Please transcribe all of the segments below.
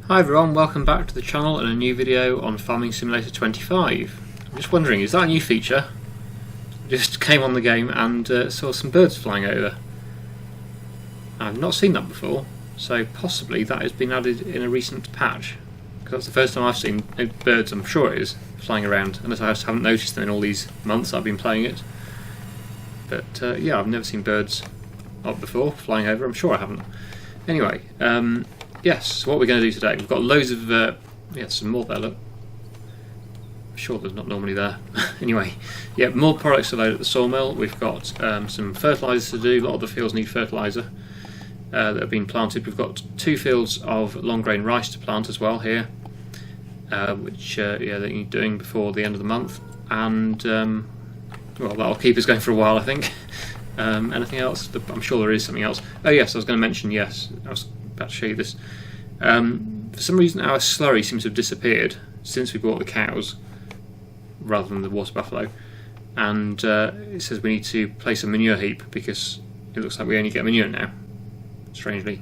Hi everyone, welcome back to the channel and a new video on Farming Simulator 25. I'm just wondering, is that a new feature? I just came on the game and saw some birds flying over. I've not seen that before, so possibly that has been added in a recent patch. Because that's the first time I've seen birds, I'm sure it is, flying around, unless I just haven't noticed them in all these months I've been playing it. But yeah, I've never seen birds up before, flying over, I'm sure I haven't. Anyway, yes, so what we're going to do today, we've got loads of, yeah, some more there, look. I'm sure there's not normally there. Anyway, yeah, more products to load at the sawmill. We've got some fertilisers to do, a lot of the fields need fertiliser that have been planted. We've got 2 fields of long grain rice to plant as well here, which, yeah, they need doing before the end of the month. And, well, that'll keep us going for a while, I think. Anything else? I'm sure there is something else. Oh yes, I was going to mention, yes, I was about to show you this. For some reason our slurry seems to have disappeared since we bought the cows rather than the water buffalo, and it says we need to place a manure heap because it looks like we only get manure now, strangely,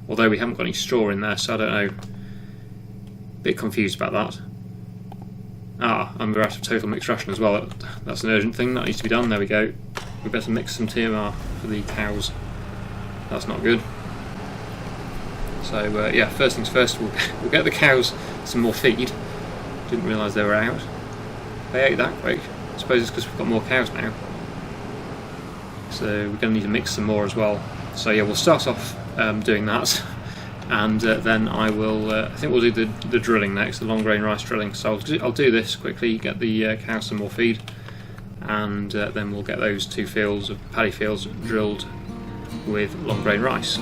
although we haven't got any straw in there, so I don't know, bit confused about that. And we're out of total mixed ration as well. That's an urgent thing that needs to be done. There we go. We better mix some TMR for the cows. That's not good. So yeah, first things first, we'll get the cows some more feed. Didn't realise they were out. They ate that quick. I suppose it's because we've got more cows now. So we're going to need to mix some more as well. So yeah, we'll start off doing that, and then I will. I think we'll do the drilling next, the long grain rice drilling. So I'll do this quickly, get the cows some more feed, and then we'll get those 2 fields of paddy fields drilled with long grain rice.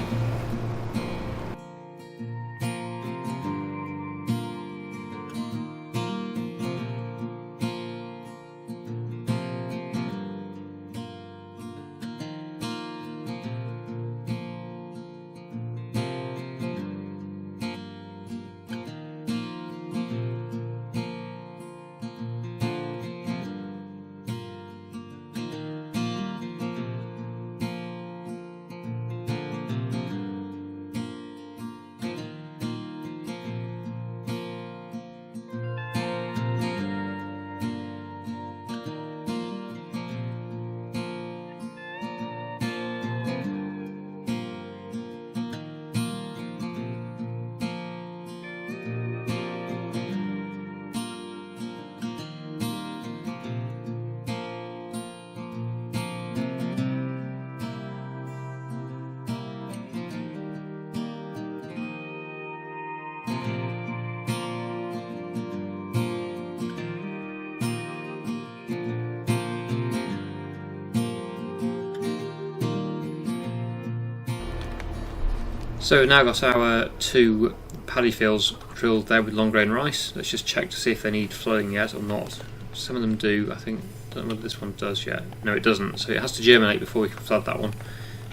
So we've now got our 2 paddy fields drilled there with long grain rice. Let's just check to see if they need flooding yet or not. Some of them do, I think. Don't know whether this one does yet. No, it doesn't. So it has to germinate before we can flood that one.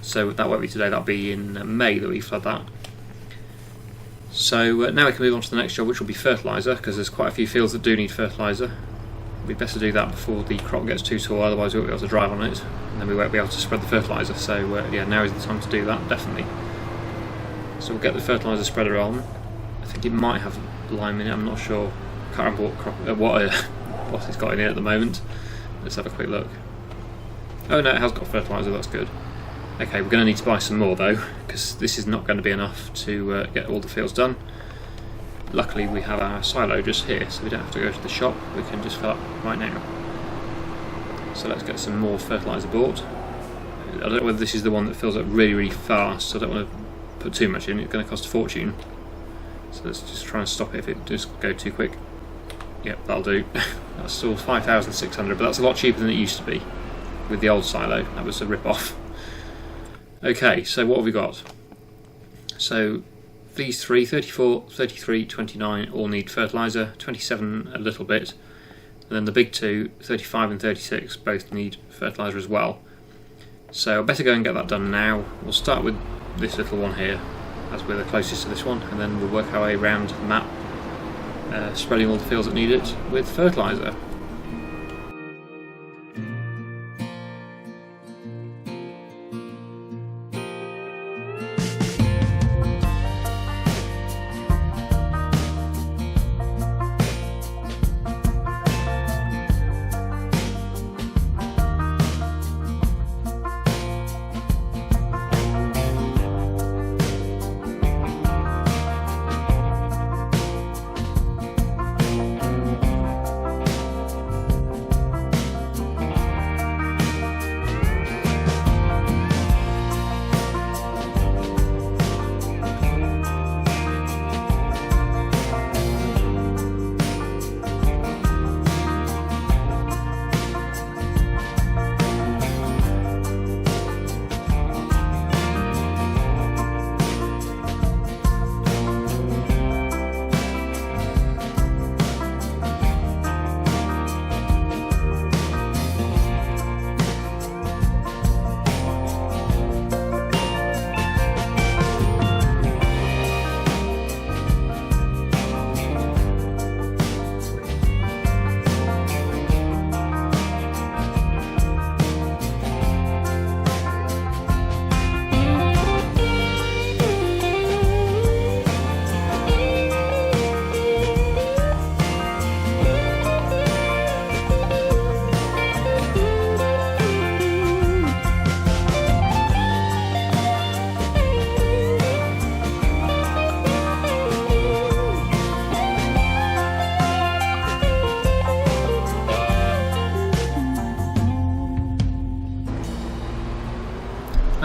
So that won't be today, that'll be in May that we flood that. So now we can move on to the next job, which will be fertiliser, because there's quite a few fields that do need fertiliser. We'd better do that before the crop gets too tall, otherwise we won't be able to drive on it, and then we won't be able to spread the fertiliser. So yeah, now is the time to do that, definitely. So we'll get the fertiliser spreader on. I think it might have lime in it, I'm not sure. Can't remember what it's got in it at the moment. Let's have a quick look. Oh no, it has got fertiliser, that's good. Okay, we're going to need to buy some more though, because this is not going to be enough to get all the fields done. Luckily we have our silo just here, so we don't have to go to the shop, we can just fill up right now. So let's get some more fertiliser bought. I don't know whether this is the one that fills up really, really fast, so I don't want to put too much in, it's going to cost a fortune. So let's just try and stop it if it does go too quick. Yep, that'll do. That's still 5,600, but that's a lot cheaper than it used to be with the old silo. That was a rip-off. Okay, so what have we got? So these 3, 34, 33, 29 all need fertiliser, 27 a little bit, and then the big 2, 35 and 36, both need fertiliser as well. So I better go and get that done now. We'll start with this little one here, as we're the closest to this one, and then we'll work our way around the map, spreading all the fields that need it with fertiliser.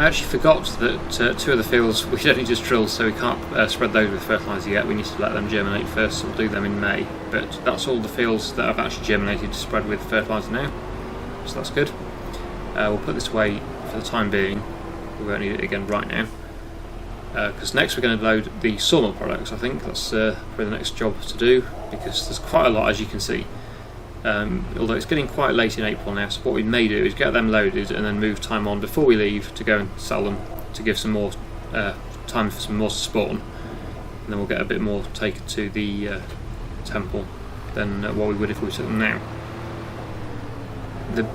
I actually forgot that 2 of the fields we'd only just drilled, so we can't spread those with fertiliser yet. We need to let them germinate first, so we'll do them in May. But that's all the fields that have actually germinated to spread with fertiliser now, so that's good. We'll put this away for the time being. We won't need it again right now, because next we're going to load the Sawmill products. I think that's probably the next job to do, because there's quite a lot, as you can see. Although it's getting quite late in April now, so what we may do is get them loaded and then move time on before we leave to go and sell them, to give some more time for some more to spawn, and then we'll get a bit more taken to the temple than what we would if we took them now.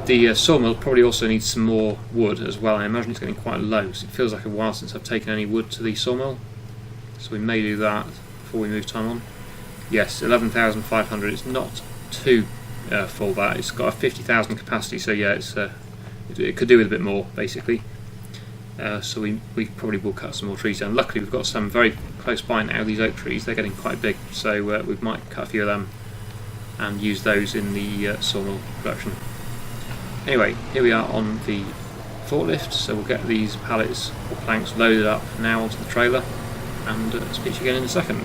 The sawmill probably also needs some more wood as well. I imagine it's getting quite low, so it feels like a while since I've taken any wood to the sawmill, so we may do that before we move time on. Yes, 11,500. It's not too full. That it's got a 50,000 capacity, so yeah, it could do with a bit more basically. So we probably will cut some more trees down. Luckily we've got some very close by now. These oak trees, they're getting quite big, so we might cut a few of them and use those in the sawmill production. Anyway, here we are on the forklift, so we'll get these pallets or planks loaded up now onto the trailer, and speak to you again in a second.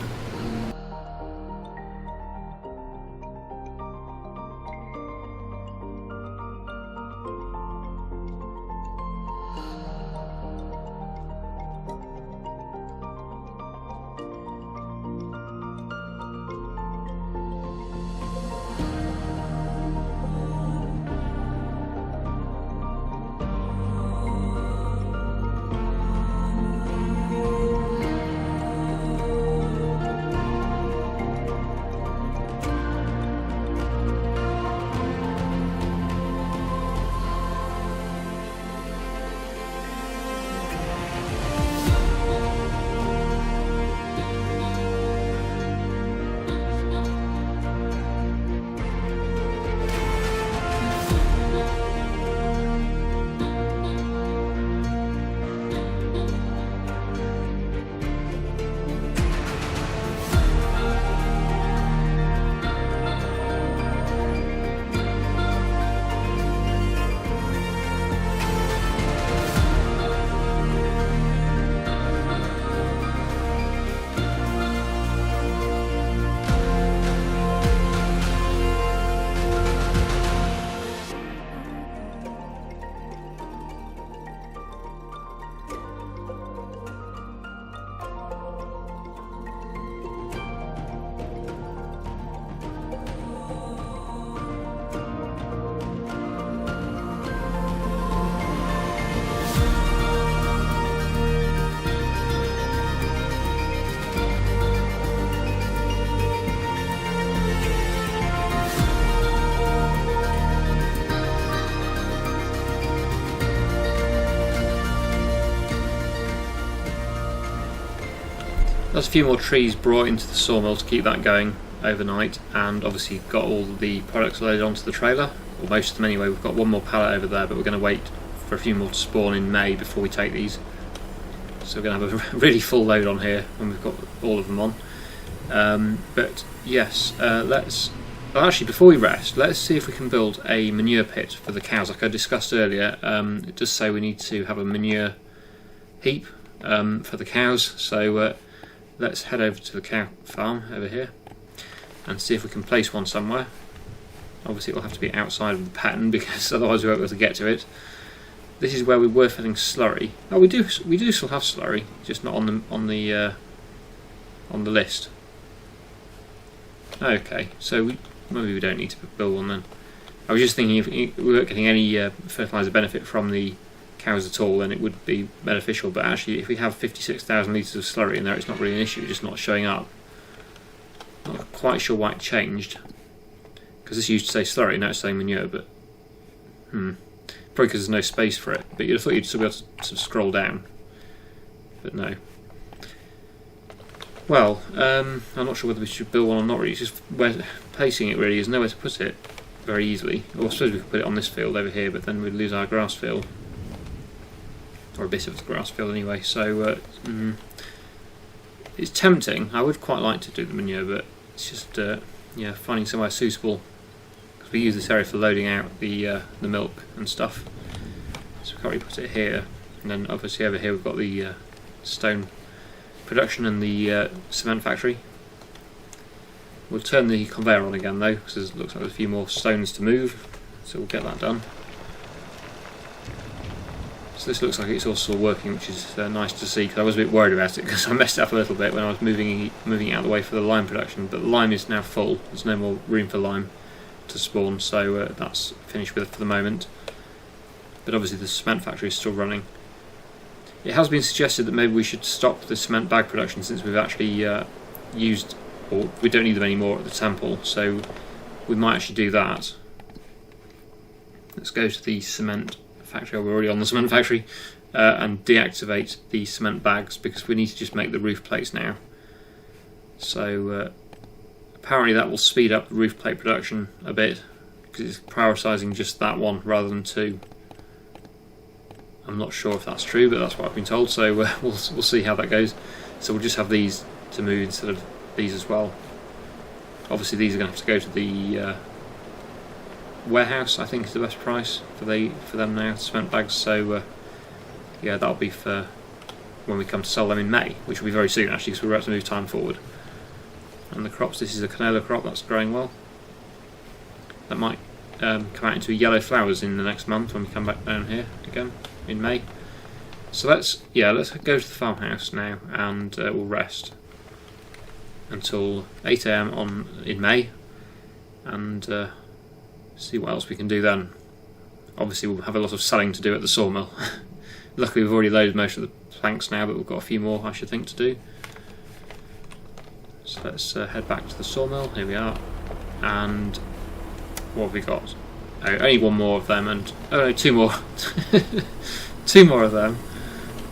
There's a few more trees brought into the sawmill to keep that going overnight, and obviously got all the products loaded onto the trailer, or most of them anyway. We've got one more pallet over there, but we're going to wait for a few more to spawn in May before we take these. So we're going to have a really full load on here when we've got all of them on. But yes, actually before we rest, let's see if we can build a manure pit for the cows like I discussed earlier. It does say we need to have a manure heap for the cows, so let's head over to the cow farm over here and see if we can place one somewhere. Obviously it will have to be outside of the pattern, because otherwise we won't be able to get to it. This is where we were filling slurry. Oh, we do still have slurry, just not on the list. Okay, so maybe we don't need to build one then. I was just thinking if we weren't getting any fertiliser benefit from the cows at all, then it would be beneficial. But actually, if we have 56,000 litres of slurry in there, it's not really an issue, just not showing up. Not quite sure why it changed, because this used to say slurry, now it's saying manure, but probably because there's no space for it. But you'd have thought you'd still be able to sort of scroll down, but no. Well, I'm not sure whether we should build one or not really. It's just where placing it really is nowhere to put it very easily. Or I suppose we could put it on this field over here, but then we'd lose our grass field, or a bit of the grass field anyway. So it's tempting. I would quite like to do the manure, but it's just yeah, finding somewhere suitable, because we use this area for loading out the milk and stuff. So we can't really put it here. And then obviously over here we've got the stone production and the cement factory. We'll turn the conveyor on again though, because it looks like there's a few more stones to move, so we'll get that done. So this looks like it's also working, which is nice to see, because I was a bit worried about it because I messed it up a little bit when I was moving it out of the way for the lime production, but the lime is now full, there's no more room for lime to spawn, so that's finished with it for the moment. But obviously the cement factory is still running. It has been suggested that maybe we should stop the cement bag production since we've actually used, or we don't need them anymore at the temple, so we might actually do that. Let's go to the cement factory, we're already on the cement factory, and deactivate the cement bags because we need to just make the roof plates now. So apparently that will speed up the roof plate production a bit because it's prioritising just that one rather than two. I'm not sure if that's true, but that's what I've been told, so we'll see how that goes. So we'll just have these to move instead of these as well. Obviously these are going to have to go to the warehouse, I think is the best price for them now, cement bags, so yeah, that'll be for when we come to sell them in May, which will be very soon actually, because we're about to move time forward. And the crops, this is a canola crop that's growing well. That might come out into yellow flowers in the next month when we come back down here again in May. So let's go to the farmhouse now, and we'll rest until 8 AM in May, and see what else we can do then. Obviously we'll have a lot of selling to do at the sawmill. Luckily we've already loaded most of the planks now, but we've got a few more I should think to do. So let's head back to the sawmill. Here we are. And what have we got? Oh, only one more of them, and oh no, two more. Two more of them,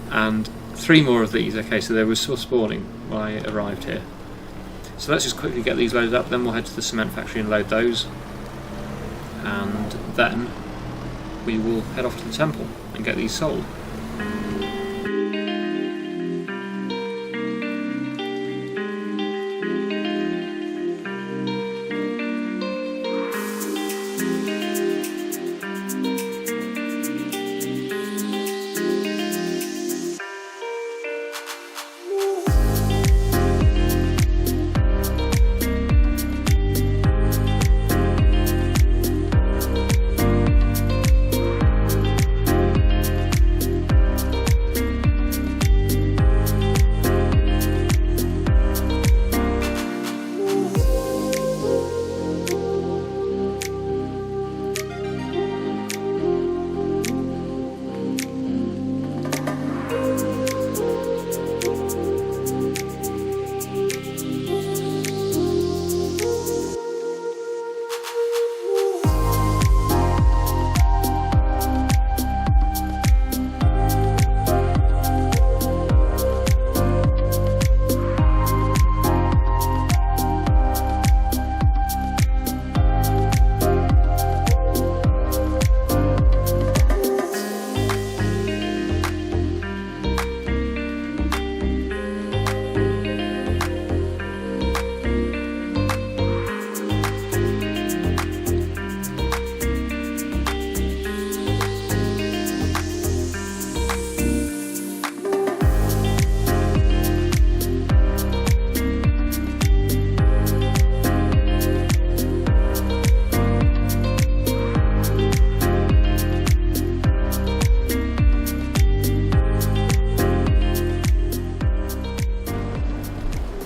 and three more of these. Okay, so they were still spawning when I arrived here. So let's just quickly get these loaded up, then we'll head to the cement factory and load those. And then we will head off to the temple and get these sold.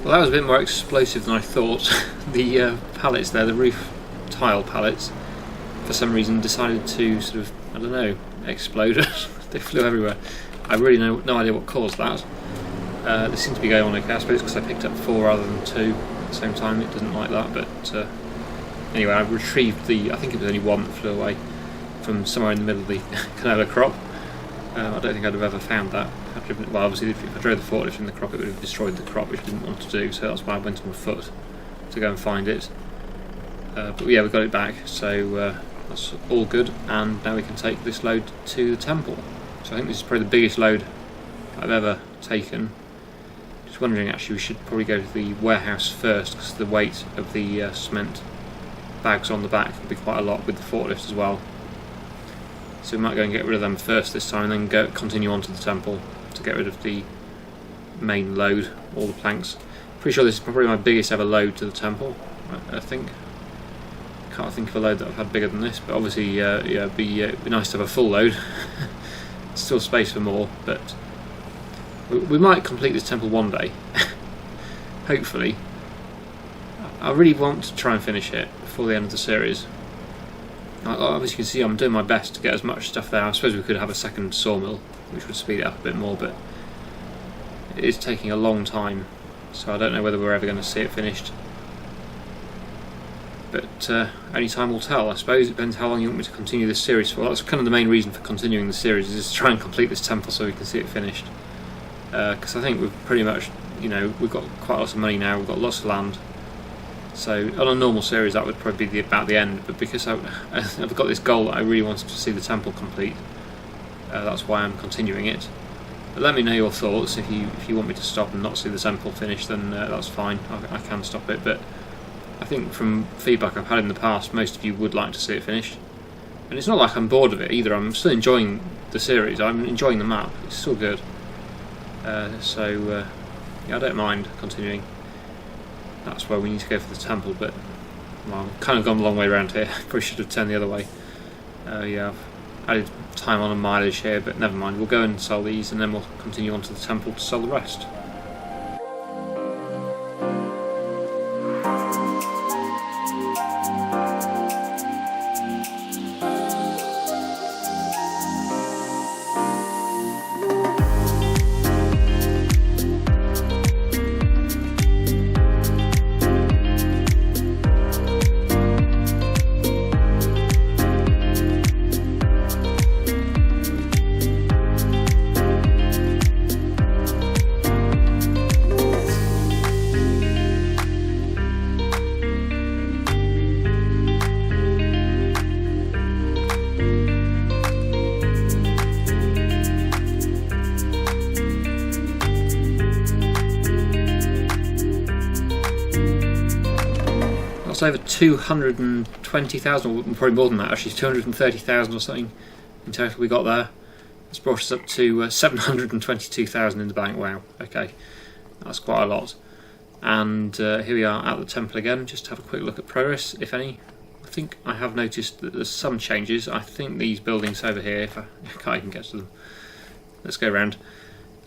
Well, that was a bit more explosive than I thought. The pallets there, the roof tile pallets, for some reason decided to sort of, I don't know, explode. They flew everywhere. I really no idea what caused that. They seem to be going on okay, I suppose, because I picked up 4 rather than 2 at the same time. It doesn't like that, but anyway, I retrieved I think it was only one that flew away from somewhere in the middle of the canola crop. I don't think I'd have ever found that. Well, obviously if I drove the forklift in the crop, it would have destroyed the crop, which I didn't want to do, so that's why I went on foot to go and find it. But yeah, we got it back, so that's all good, and now we can take this load to the temple. So I think this is probably the biggest load I've ever taken. Just wondering, actually, we should probably go to the warehouse first, because the weight of the cement bags on the back will be quite a lot with the forklift as well. So we might go and get rid of them first this time, and then continue on to the temple to get rid of the main load, all the planks. Pretty sure this is probably my biggest ever load to the temple, I think. Can't think of a load that I've had bigger than this, but obviously yeah, it'd be nice to have a full load. Still space for more, but we might complete this temple one day. Hopefully. I really want to try and finish it before the end of the series. As you can see, I'm doing my best to get as much stuff there. I suppose we could have a second sawmill, which would speed it up a bit more, but it is taking a long time, so I don't know whether we're ever going to see it finished. But only time will tell, I suppose. It depends how long you want me to continue this series for. That's kind of the main reason for continuing the series, is to try and complete this temple so we can see it finished. Because I think we've pretty much, we've got quite a lot of money now, we've got lots of land. So on a normal series that would probably be about the end, but because I've got this goal that I really wanted to see the temple complete, that's why I'm continuing it. But let me know your thoughts. If you want me to stop and not see the temple finished, then that's fine, I can stop it. But I think from feedback I've had in the past, most of you would like to see it finished. And it's not like I'm bored of it either, I'm still enjoying the series, I'm enjoying the map, it's still good. Yeah, I don't mind continuing. That's where we need to go for the temple, but well, I've kind of gone the long way around here. Probably should have turned the other way. Yeah, I've added time on and mileage here, but never mind. We'll go and sell these, and then we'll continue on to the temple to sell the rest. Over 220,000, or probably more than that actually, 230,000 or something in total we got there. That's brought us up to 722,000 in the bank. Wow, okay, that's quite a lot. And here we are at the temple again, just to have a quick look at progress, if any. I think I have noticed that there's some changes. I think these buildings over here, if I can't even get to them, let's go around.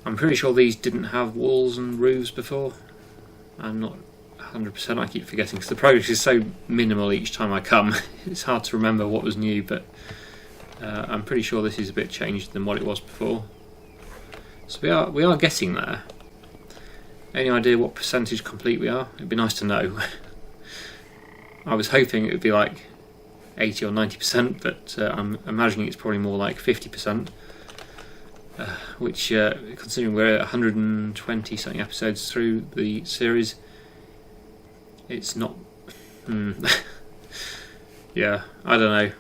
I'm pretty sure these didn't have walls and roofs before. I'm not 100%, I keep forgetting because the progress is so minimal each time I come. It's hard to remember what was new, but I'm pretty sure this is a bit changed than what it was before. So we are getting there. Any idea what percentage complete we are? It'd be nice to know. I was hoping it would be like 80 or 90%, but I'm imagining it's probably more like 50%. Which, considering we're 120 something episodes through the series, it's not. Yeah, I don't know.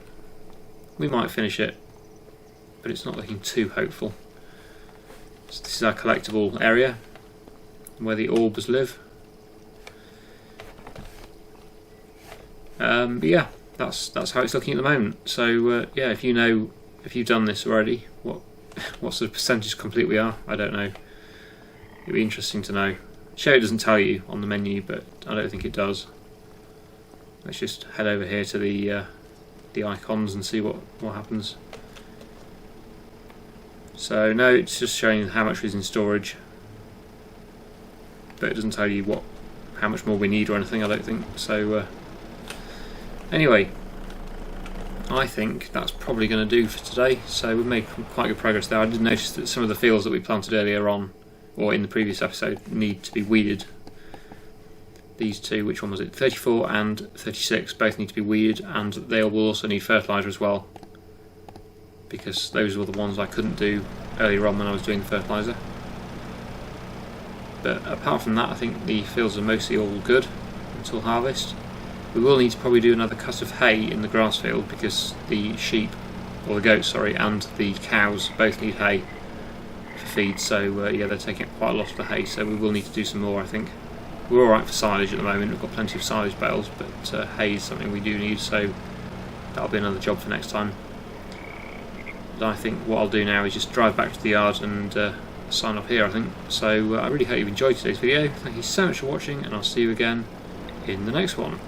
We might finish it, but it's not looking too hopeful. So this is our collectible area where the orbs live. But yeah, that's how it's looking at the moment. So yeah, if you've done this already, what sort of percentage complete we are, I don't know. It'd be interesting to know. Sure, it doesn't tell you on the menu, but I don't think it does. Let's just head over here to the icons and see what happens. So no, it's just showing how much is in storage, but it doesn't tell you how much more we need or anything, I don't think. So anyway, I think that's probably going to do for today. So we've made quite good progress there. I did notice that some of the fields that we planted earlier on, or in the previous episode, need to be weeded. These two, which one was it? 34 and 36, both need to be weeded, and they will also need fertiliser as well, because those were the ones I couldn't do earlier on when I was doing the fertiliser. But apart from that, I think the fields are mostly all good until harvest. We will need to probably do another cut of hay in the grass field, because the sheep, or the goats, sorry, and the cows both need hay for feed. So yeah, they're taking up quite a lot of the hay, so we will need to do some more, I think. We're alright for silage at the moment, we've got plenty of silage bales, but hay is something we do need, so that'll be another job for next time. I think what I'll do now is just drive back to the yard and sign off here, I think. So I really hope you've enjoyed today's video. Thank you so much for watching, and I'll see you again in the next one.